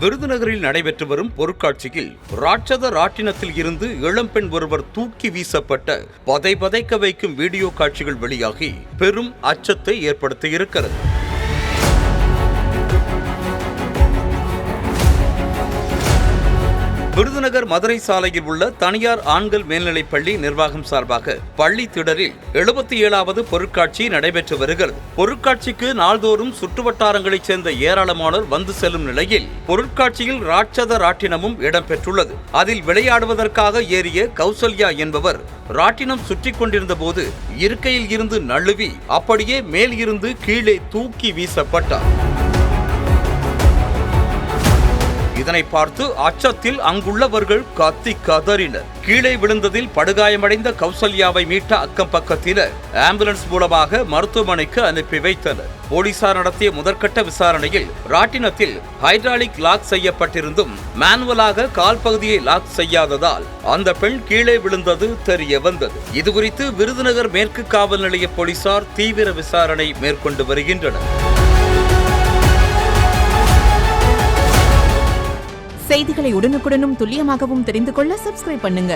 விருதுநகரில் நடைபெற்று வரும் பொருட்காட்சியில் ராட்சத ராட்டினத்தில் இருந்து இளம்பெண் ஒருவர் தூக்கி வீசப்பட்ட பதைக்க வைக்கும் வீடியோ காட்சிகள் வெளியாகி பெரும் அச்சத்தை ஏற்படுத்தியிருக்கிறது. விருதுநகர் மதுரை சாலையில் உள்ள தனியார் ஆண்கள் மேல்நிலைப் பள்ளி நிர்வாகம் சார்பாக பள்ளி திடலில் 77வது பொருட்காட்சி நடைபெற்று வருகிறது. பொருட்காட்சிக்கு நாள்தோறும் சுற்றுவட்டாரங்களைச் சேர்ந்த ஏராளமானோர் வந்து செல்லும் நிலையில் பொருட்காட்சியில் ராட்சத ராட்டினமும் இடம்பெற்றுள்ளது. அதில் விளையாடுவதற்காக ஏறிய கௌசல்யா என்பவர் ராட்டினம் சுற்றி கொண்டிருந்த போது இருக்கையில் இருந்து நழுவி அப்படியே மேல் இருந்து கீழே தூக்கி வீசப்பட்டார். இதனை பார்த்து அச்சத்தில் அங்குள்ளவர்கள் கத்தி கதறினர். கீழே விழுந்ததில் படுகாயமடைந்த கௌசல்யாவை மீட்ட அக்கம் பக்கத்தினர் ஆம்புலன்ஸ் மூலமாக மருத்துவமனைக்கு அனுப்பி வைத்தனர். போலீசார் நடத்திய முதற்கட்ட விசாரணையில் ராட்டினத்தில் ஹைட்ராலிக் லாக் செய்யப்பட்டிருந்தும் மேனுவலாக கால் பகுதியை லாக் செய்யாததால் அந்த பெண் கீழே விழுந்தது தெரிய வந்தது. இதுகுறித்து விருதுநகர் மேற்கு காவல் நிலைய போலீசார் தீவிர விசாரணை மேற்கொண்டு வருகின்றனர். செய்திகளை உடனுக்குடனும் துல்லியமாகவும் தெரிந்து கொள்ள சப்ஸ்கிரைப் பண்ணுங்க.